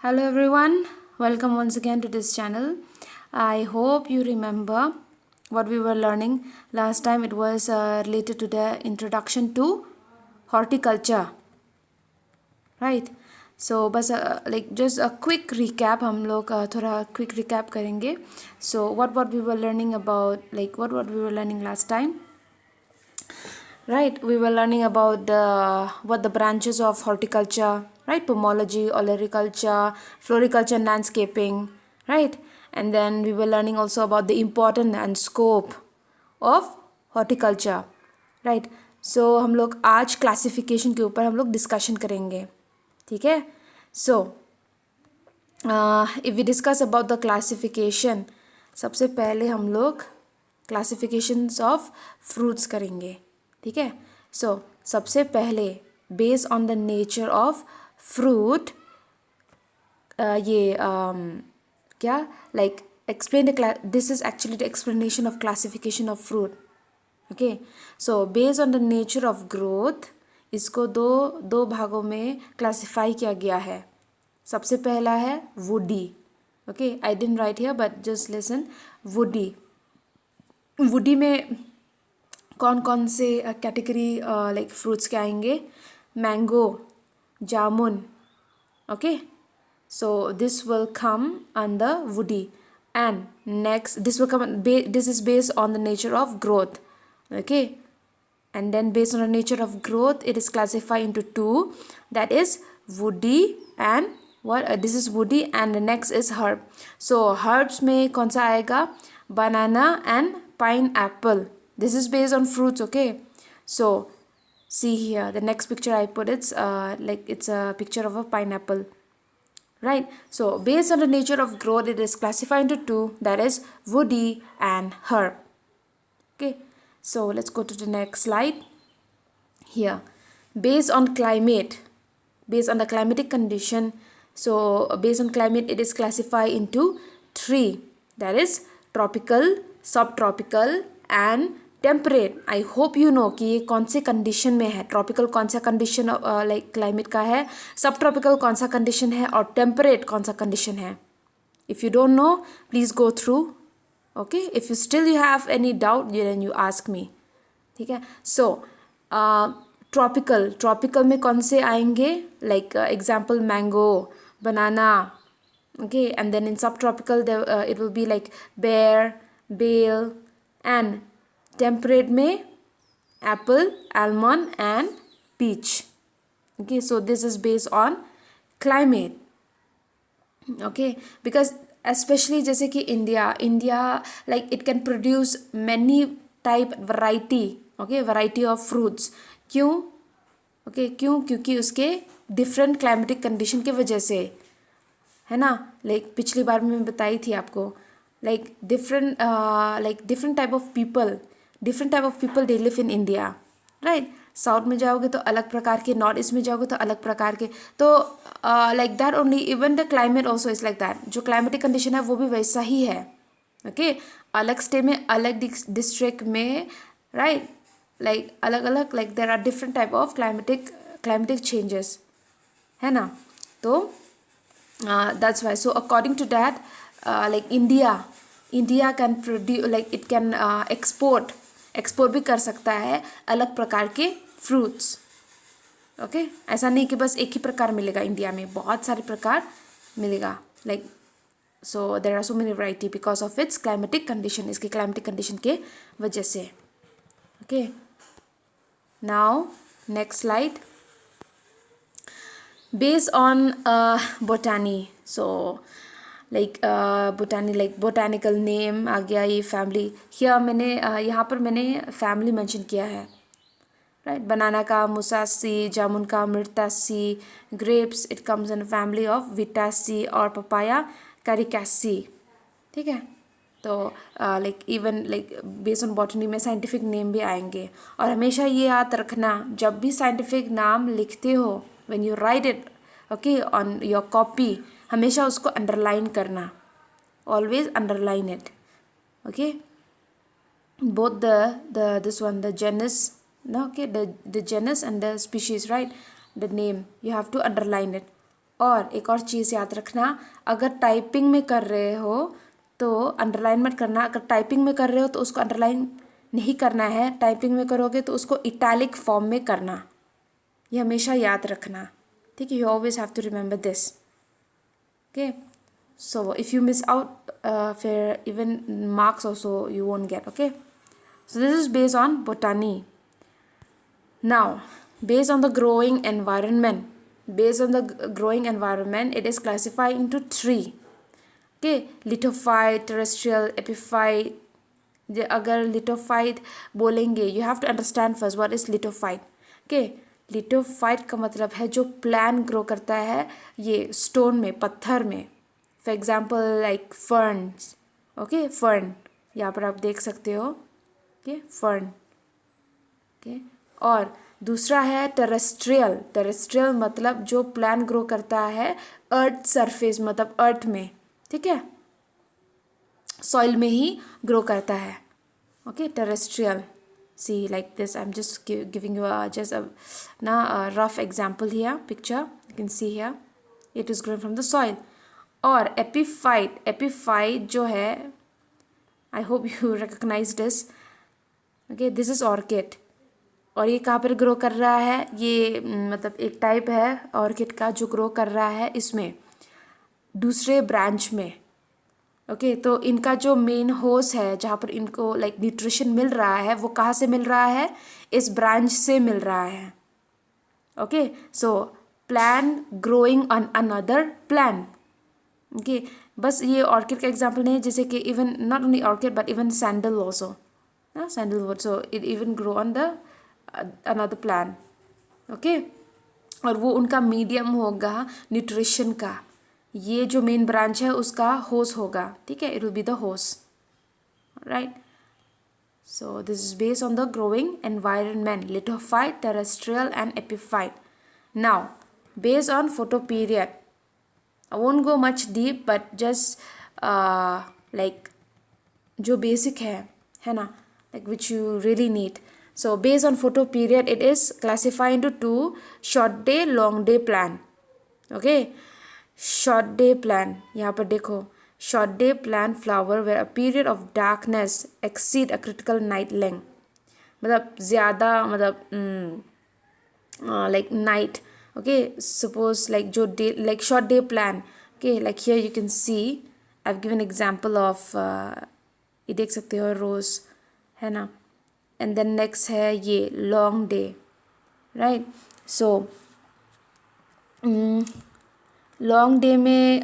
Hello everyone, welcome once again to this channel. I hope you remember what we were learning last time. It was related to the introduction to horticulture, right? So बस like just a quick recap हम लोग थोड़ा quick recap करेंगे. So what we were learning about, like what we were learning last time. Right, we were learning about what the branches of horticulture, right? Pomology, olericulture, floriculture, and landscaping, right? And then we were learning also about the importance and scope of horticulture, right? So हम लोग आज classification के ऊपर हम लोग discussion करेंगे, ठीक है? So if we discuss about the classification, सबसे पहले हम लोग क्लासिफिकेशंस ऑफ फ्रूट्स करेंगे, ठीक है? सो सबसे पहले based on the nature of fruit ये क्या like explain the this is actually the explanation of classification of fruit. Okay, so based on the nature of growth इसको दो दो भागों में क्लासिफाई किया गया है. सबसे पहला है woody. Okay, I didn't right here but just listen. Woody, woody में कौन कौन से कैटेगरी लाइक फ्रूट्स के आएंगे? Mango, jamun. Okay, so this will come under woody. And next this will come this is based on the nature of growth. Okay, and then based on the nature of growth it is classified into two, that is woody and what this is woody and the next is herb. So herbs में कौन सा आएगा? banana and pineapple. This is based on fruits. Okay, so see here the next picture I put, it's like it's a picture of a pineapple, right? So based on the nature of growth it is classified into two, that is woody and herb. Okay, so let's go to the next slide. Here, based on climate, based on the climatic condition, so based on climate it is classified into three, that is tropical, subtropical and temperate. I hope you know कि ये कौन से condition में है. Tropical कौन सा condition like climate का है, सब ट्रॉपिकल कौन सा कंडीशन है और टेम्परेट कौन सा कंडीशन है. If you don't know please go through. Okay, if you still you have any doubt then you ask me, ठीक है? सो ट्रॉपिकल, ट्रॉपिकल में कौन से आएंगे? Like example mango, banana. Okay, and then इन सब tropical it will be like बेर, बेल. एंड temperate में apple, almond and peach. Okay, so this is based on climate. Okay, because especially जैसे कि India like it can produce many type variety. Okay, variety of fruits. क्यों? Okay, क्यों? क्योंकि उसके different climatic condition के वजह से, है ना? like पिछली बार में बताई थी आपको, like different type of people, different type of people they live in India, right? South में जाओगे तो अलग प्रकार के, नॉर्थ ईस्ट में जाओगे तो अलग प्रकार के. तो like that only, even the climate also is like that. जो क्लाइमेटिक कंडीशन है वो भी वैसा ही है. ओके, अलग स्टेट में, अलग डिस्ट्रिक्ट में, राइट? लाइक अलग अलग, like there are different type of climatic changes, है ना? तो that's why. So according to that like India can produce, like it can export भी कर सकता है अलग प्रकार के फ्रूट्स. ओके, ऐसा नहीं कि बस एक ही प्रकार मिलेगा इंडिया में, बहुत सारे प्रकार मिलेगा. Like so there are so many variety because of its climatic condition, इसकी क्लाइमेटिक कंडीशन के वजह से. Okay, now next slide. Based on botany, so like botany, like botanical name आ गया. ये फैमिली, हियर मैंने यहाँ पर मैंने फैमिली मेंशन किया है, राइट? बनाना का मुसासी, जामुन का Myrtaceae, grapes it comes in family of Vitaceae और पपाया कैरिकासी, ठीक है? तो like even like based on botany में साइंटिफिक नेम भी आएंगे. और हमेशा ये याद रखना, जब भी साइंटिफिक नाम लिखते हो, when you right it okay on your copy, हमेशा उसको अंडरलाइन करना. Always underline it. Okay, both the this one, the genus, no, okay, the genus and the species, right? The name you have to underline it. और एक और चीज़ याद रखना, अगर typing में कर रहे हो तो अंडरलाइन मत करना। अगर टाइपिंग में कर रहे हो तो उसको अंडरलाइन नहीं करना है, टाइपिंग में करोगे तो उसको इटैलिक फॉर्म में करना। ये हमेशा याद रखना, ठीक है। You always have to remember this, okay. So if you miss out, फिर even marks also you won't get, okay. So this is based on botany. Now, based on the growing environment, it is classified into three. Okay, lithophyte, terrestrial, epiphyte. अगर lithophyte बोलेंगे, you have to understand first what is lithophyte. Okay, lithophyte का मतलब है जो plan grow करता है ये stone में, पत्थर में। For example like ferns, okay, fern यहाँ पर आप देख सकते हो, ओके, फर्न, ओके। और दूसरा है टेरेस्ट्रियल। टेरेस्ट्रियल मतलब जो प्लान ग्रो करता है अर्थ सरफेस, मतलब अर्थ में, ठीक है, सॉइल में ही ग्रो करता है, okay, terrestrial. See like this, I am just giving you just ना rough example here, picture you can see here, it is growing from the soil. और एपीफाइट, एपीफाइट जो है, I hope you recognise this, okay, this is orchid. और ये कहाँ पर grow कर रहा है, ये मतलब एक टाइप है ऑर्किड का जो ग्रो कर रहा है इसमें दूसरे ब्रांच में, ओके। तो इनका जो मेन होस है जहाँ पर इनको लाइक न्यूट्रिशन मिल रहा है, वो कहाँ से मिल रहा है, इस ब्रांच से मिल रहा है, okay. So plan growing on another plan, okay. बस ये ऑर्किड का एग्जाम्पल नहीं है, जैसे कि even not only orchid but even sandal also, sandalwood, so it even grow on the another plan, okay. और वो उनका मीडियम होगा न्यूट्रिशन का, ये जो मेन ब्रांच है उसका होस होगा, ठीक है, it will be the host, right. So this is based on the growing environment, lithophyte, terrestrial and epiphyte. Now based on photoperiod, I won't go much deep but just like जो basic है ना, like which you really need. So based on photo period, it is classified into two: short day, long day plan. Okay, short day plan, यहाँ पर देखो, short day plan flower where a period of darkness exceed a critical night length, मतलब ज़्यादा, मतलब like night, okay, suppose like जो day, like short day plan, okay, like here you can see I've given example of ये देख सकते हो रोज़, है ना। एंड देन नेक्स्ट है ये long day, right. So long day में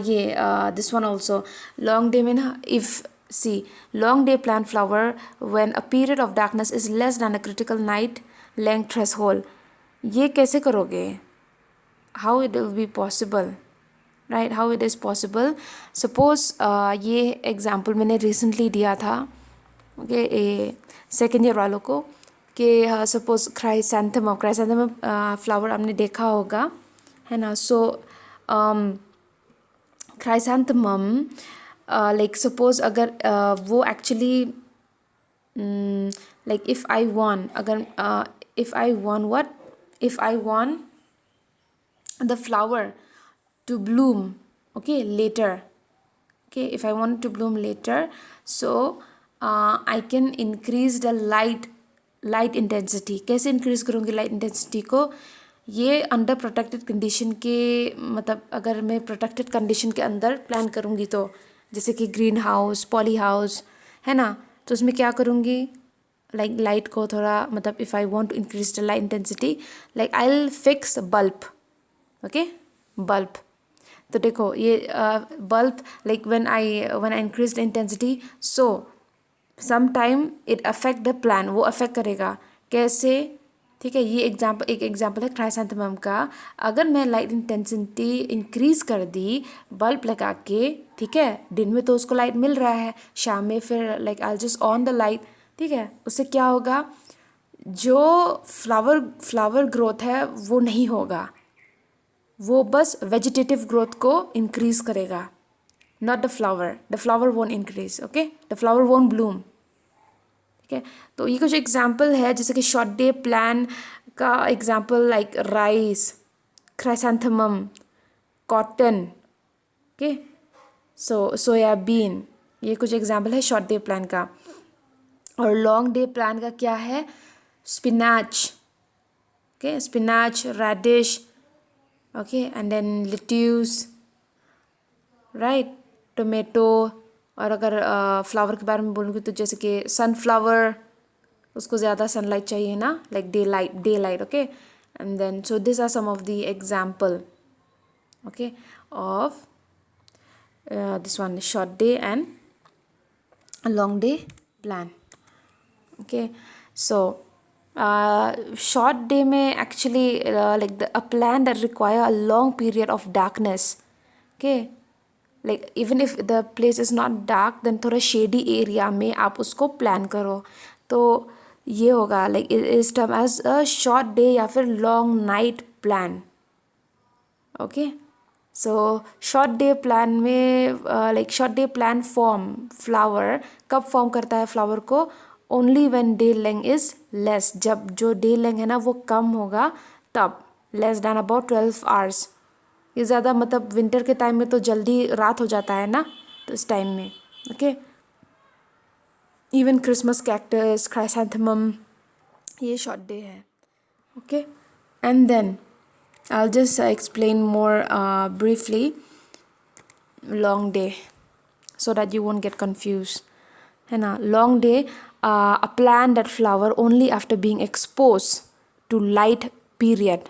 ये this one also, long day में ना, if see long day plant flower when a period of darkness is less than a critical night length threshold. ये कैसे करोगे, how it will be possible, right, how it is possible. Suppose ये example मैंने recently दिया था, okay, second year वालों को, कि सपोज क्राइसैंथेमम फ्लावर आपने देखा होगा, है ना। सो क्राइसैंथेमम लाइक सपोज अगर वो actually like if I want, अगर if I want what, if I want the flower to bloom, okay, later, okay, if I want to bloom later, so I can increase the light intensity. कैसे increase करूँगी light intensity को, ये under protected condition के, मतलब अगर मैं protected condition के अंदर प्लान करूँगी तो, जैसे कि ग्रीन हाउस, पॉली हाउस, है ना, तो उसमें क्या करूँगी, लाइक लाइट को थोड़ा, मतलब if I want to increase the light intensity, like I will fix bulb, okay, bulb. तो देखो ये bulb, like when I increase the intensity, so some time it affect the plan, वो affect करेगा कैसे, ठीक है। ये एग्जाम्पल, एक एग्जाम्पल है क्राइसैंथेमम का। अगर मैं लाइट इंटेंसिटी इंक्रीज कर दी बल्ब लगा के, ठीक है, दिन में तो उसको लाइट मिल रहा है, शाम में फिर like I just on the light, ठीक है, उससे क्या होगा, जो फ्लावर ग्रोथ है वो नहीं होगा, वो बस वेजिटेटिव ग्रोथ को इंक्रीज करेगा, not the flower won't increase, okay, the flower won't bloom, ठीक है। तो ये कुछ एग्जाम्पल है, जैसे कि शॉर्ट डे प्लान का example like rice, chrysanthemum, cotton, okay, so soybean, ये कुछ एग्जाम्पल है शॉर्ट डे प्लान का। और लॉन्ग डे प्लान का क्या है? Spinach, okay, spinach, radish, okay, and then lettuce, right, tomato. और अगर फ्लावर के बारे में बोलूँगी तो जैसे कि सनफ्लावर, उसको ज़्यादा सनलाइट चाहिए ना, like day light, okay. And then so this are some of the example, okay, of this one short day and a long day plan, okay. So short day में actually like a plan that require a long period of darkness, okay, like even if the place is not dark then थोड़ा shady area में आप उसको plan करो, तो ये होगा like it is termed as a short day या फिर long night plan, okay. So short day plan में like short day plan form flower कब फॉर्म करता है फ्लावर को? Only when day length is less, जब जो डे लेंथ है ना वो कम होगा तब, लेस दैन अबाउट 12 आवर्स। ये ज़्यादा मतलब विंटर के टाइम में तो जल्दी रात हो जाता है ना, तो इस टाइम में, okay. Even Christmas cactus, chrysanthemum, ये शॉर्ट डे है, okay. And then I'll just explain more briefly long day so that you won't get confused, है ना। long day, a plant that flower only after being exposed to light period,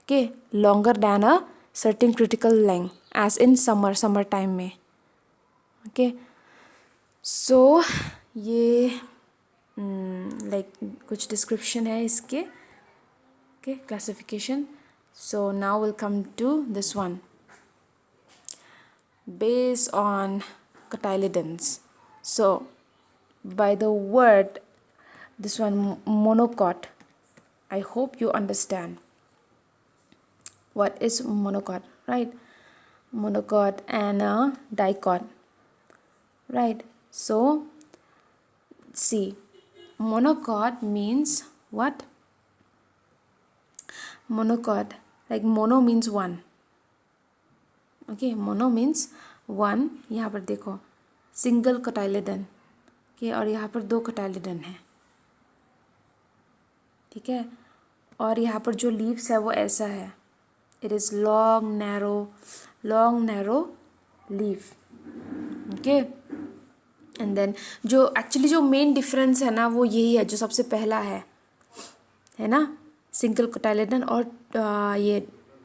okay, longer than a certain critical length as in summer time में, okay. so ये like कुछ description है इसके, okay, classification. So now we'll come to this one, based on cotyledons. So by the word, this one monocot, I hope you understand what is monocot, right? Monocot and a dicot, right? So see, monocot means what? Monocot, like mono means one, okay, mono means one. यहाँ पर देखो single कटाइलेडन, okay, और यहाँ पर दो कटाइलेडन है, ठीक है। और यहाँ पर जो लीव्स है वो ऐसा है, it is long narrow leaf, okay. And then जो एक्चुअली जो मेन डिफरेंस है ना वो यही है, जो सबसे पहला है ना, सिंगल कोटाइलेडन और ये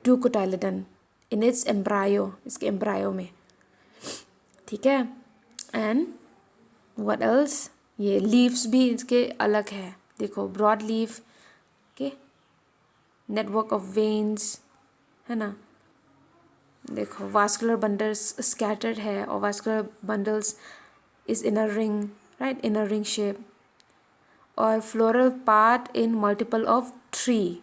two cotyledon in its embryo, इसके एम्ब्रायो में, ठीक है। एंड व्हाट एल्स, ये लीव्स भी इसके अलग है, देखो broad leaf, okay, network of veins, है ना, देखो वास्कुलर बंडल्स स्कैटर्ड है और vascular bundles is in a ring, right, in a ring shape, और floral part in multiple of 3,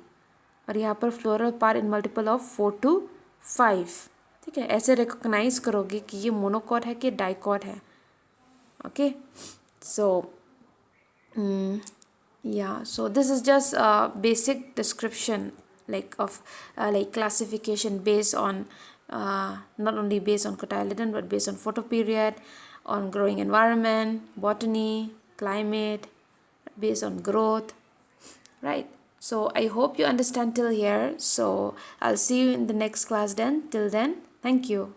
और यहाँ पर floral part in multiple of 4 to 5, ठीक है। ऐसे रिकॉग्नाइज करोगे कि ये मोनोकॉट है कि डाइकॉट है, okay. So yeah, so this is just a basic description like of like classification based on not only based on cotyledon but based on photoperiod, on growing environment, botany, climate, based on growth, right? So I hope you understand till here. So I'll see you in the next class then. Till then, thank you.